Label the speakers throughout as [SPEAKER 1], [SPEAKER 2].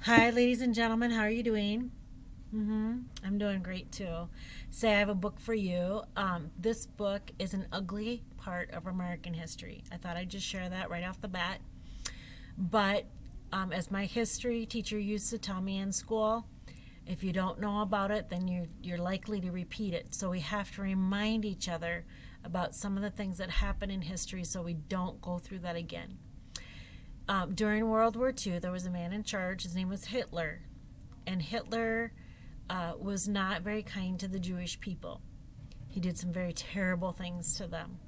[SPEAKER 1] Hi, ladies and gentlemen. How are you doing? I'm doing great too. Say, I have a book for you. This book is an ugly part of American history. I thought I'd just share that right off the bat. But as my history teacher used to tell me in school, if you don't know about it, then you're likely to repeat it. So we have to remind each other about some of the things that happen in history so we don't go through that again. During World War II, there was a man in charge. His name was Hitler. And Hitler was not very kind to the Jewish people. He did some very terrible things to them.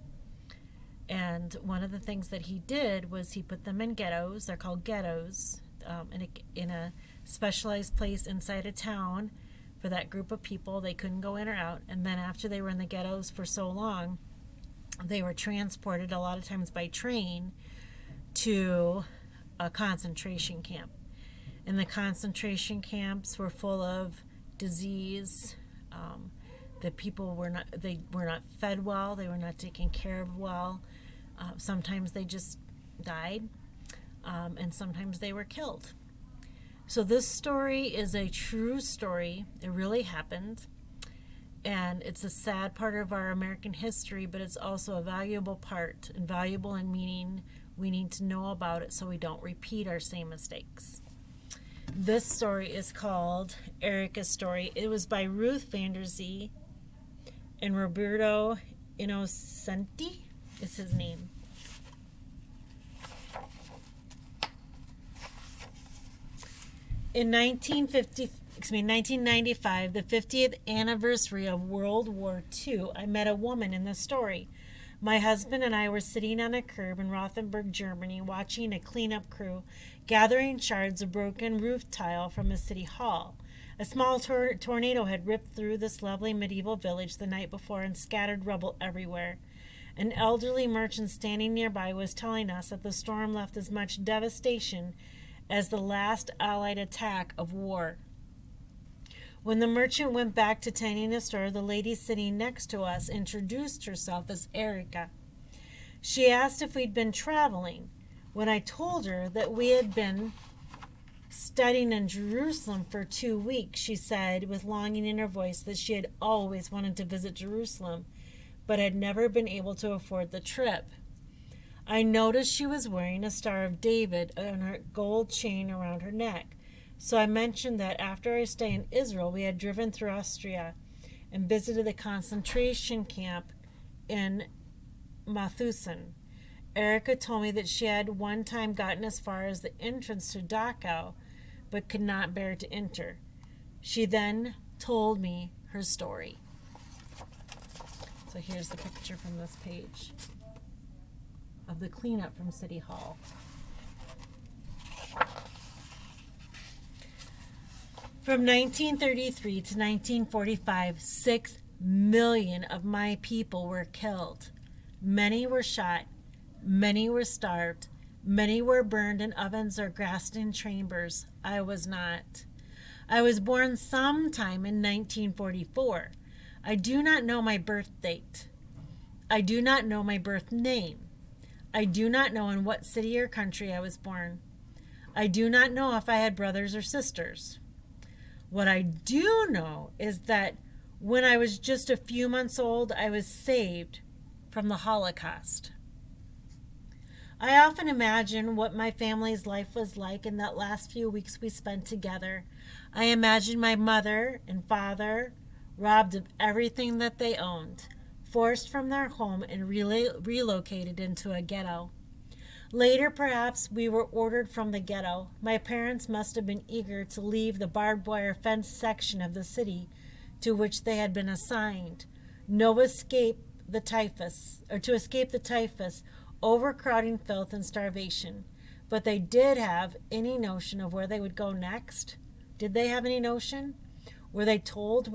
[SPEAKER 1] And one of the things that he did was he put them in ghettos. They're called ghettos, in a specialized place inside a town for that group of people. They couldn't go in or out. And then after they were in the ghettos for so long, they were transported a lot of times by train to a concentration camp. And the concentration camps were full of disease. The people were not fed well. They were not taken care of well. Sometimes they just died, and sometimes they were killed. So this story is a true story. It really happened, and it's a sad part of our American history, but it's also a valuable part, and valuable in meaning we need to know about it so we don't repeat our same mistakes. This story is called Erika's Story. It was by Ruth Vander Zee, and Roberto Innocenti is his name. In 1995, the 50th anniversary of World War II, I met a woman in the story. My husband and I were sitting on a curb in Rothenburg, Germany, watching a cleanup crew gathering shards of broken roof tile from a city hall. A small tornado had ripped through this lovely medieval village the night before and scattered rubble everywhere. An elderly merchant standing nearby was telling us that the storm left as much devastation as the last Allied attack of war. When the merchant went back to tending the store, the lady sitting next to us introduced herself as Erika. She asked if we'd been traveling. When I told her that we had been studying in Jerusalem for 2 weeks, she said with longing in her voice that she had always wanted to visit Jerusalem, but had never been able to afford the trip. I noticed she was wearing a Star of David on her gold chain around her neck. So I mentioned that after our stay in Israel, we had driven through Austria and visited the concentration camp in Mauthausen. Erika told me that she had one time gotten as far as the entrance to Dachau, but could not bear to enter. She then told me her story. So here's the picture from this page of the cleanup from City Hall. From 1933 to 1945, 6 million of my people were killed. Many were shot, many were starved, many were burned in ovens or gassed in chambers. I was not. I was born sometime in 1944. I do not know my birth date. I do not know my birth name. I do not know in what city or country I was born. I do not know if I had brothers or sisters. What I do know is that when I was just a few months old, I was saved from the Holocaust. I often imagine what my family's life was like in that last few weeks we spent together. I imagine my mother and father robbed of everything that they owned, forced from their home and relocated into a ghetto. Later, perhaps, we were ordered from the ghetto. My parents must have been eager to leave the barbed wire fence section of the city to which they had been assigned. To escape the typhus, overcrowding, filth, and starvation. But they did have any notion of where they would go next? Did they have any notion? Were they told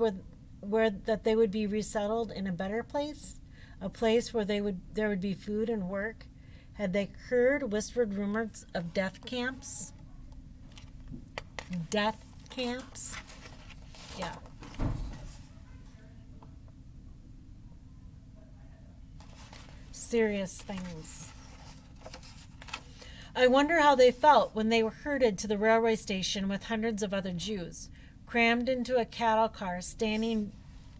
[SPEAKER 1] that they would be resettled in a better place? A place where there would be food and work? Had they heard whispered rumors of death camps? Death camps? Yeah. Serious things. I wonder how they felt when they were herded to the railway station with hundreds of other Jews, crammed into a cattle car, standing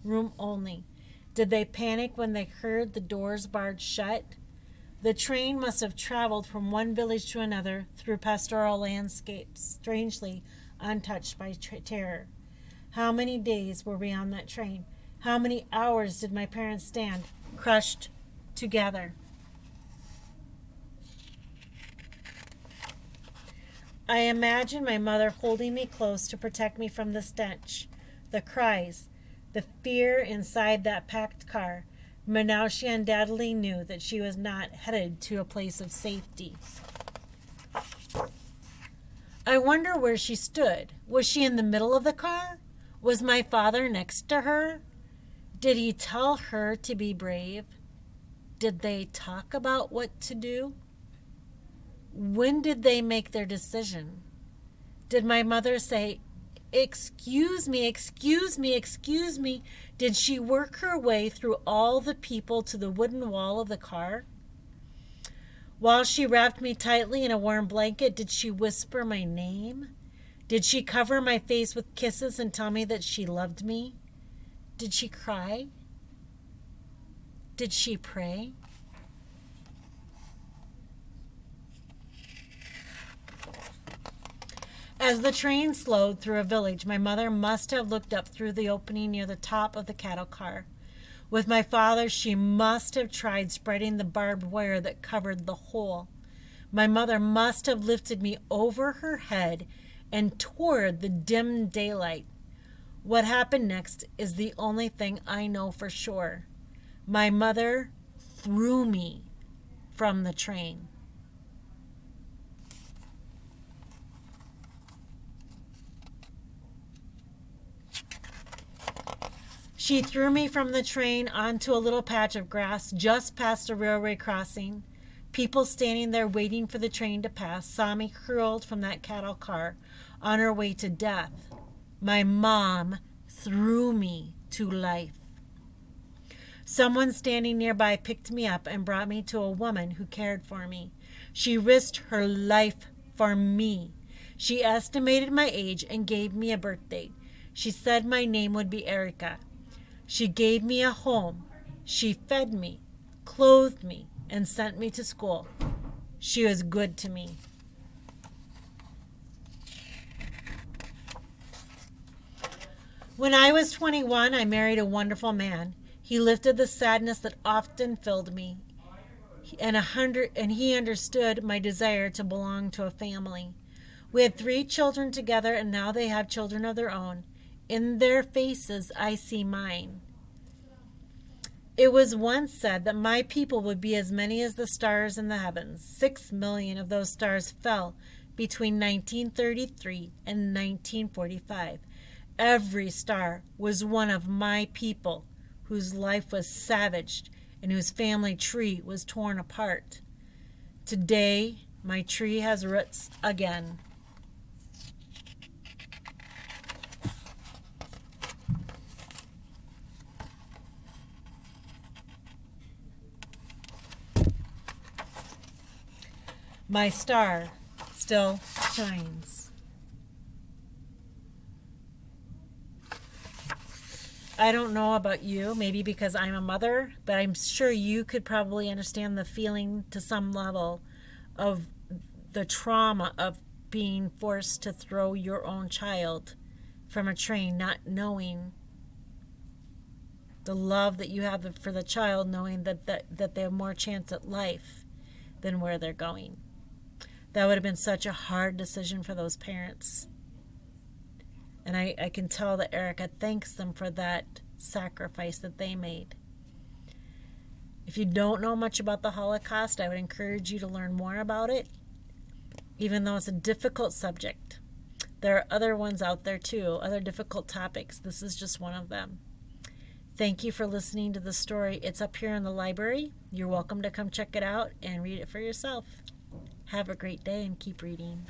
[SPEAKER 1] room only. Did they panic when they heard the doors barred shut? The train must have traveled from one village to another through pastoral landscapes, strangely untouched by terror. How many days were we on that train? How many hours did my parents stand, crushed together? I imagine my mother holding me close to protect me from the stench, the cries, the fear inside that packed car. But now she undoubtedly knew that she was not headed to a place of safety. I wonder where she stood. Was she in the middle of the car? Was my father next to her? Did he tell her to be brave? Did they talk about what to do? When did they make their decision? Did my mother say, "Excuse me, excuse me, excuse me"? Did she work her way through all the people to the wooden wall of the car? While she wrapped me tightly in a warm blanket, did she whisper my name? Did she cover my face with kisses and tell me that she loved me? Did she cry? Did she pray? As the train slowed through a village, my mother must have looked up through the opening near the top of the cattle car. With my father, she must have tried spreading the barbed wire that covered the hole. My mother must have lifted me over her head and toward the dim daylight. What happened next is the only thing I know for sure. My mother threw me from the train. She threw me from the train onto a little patch of grass just past a railway crossing. People standing there waiting for the train to pass saw me hurled from that cattle car on her way to death. My mom threw me to life. Someone standing nearby picked me up and brought me to a woman who cared for me. She risked her life for me. She estimated my age and gave me a birth date. She said my name would be Erika. She gave me a home. She fed me, clothed me, and sent me to school. She was good to me. When I was 21, I married a wonderful man. He lifted the sadness that often filled me, and he understood my desire to belong to a family. We had 3 children together, and now they have children of their own. In their faces, I see mine. It was once said that my people would be as many as the stars in the heavens. 6 million of those stars fell between 1933 and 1945. Every star was one of my people whose life was savaged and whose family tree was torn apart. Today, my tree has roots again. My star still shines. I don't know about you, maybe because I'm a mother, but I'm sure you could probably understand the feeling to some level of the trauma of being forced to throw your own child from a train, not knowing the love that you have for the child, knowing that they have more chance at life than where they're going. That would have been such a hard decision for those parents. And I can tell that Erika thanks them for that sacrifice that they made. If you don't know much about the Holocaust, I would encourage you to learn more about it, even though it's a difficult subject. There are other ones out there too, other difficult topics. This is just one of them. Thank you for listening to the story. It's up here in the library. You're welcome to come check it out and read it for yourself. Have a great day and keep reading.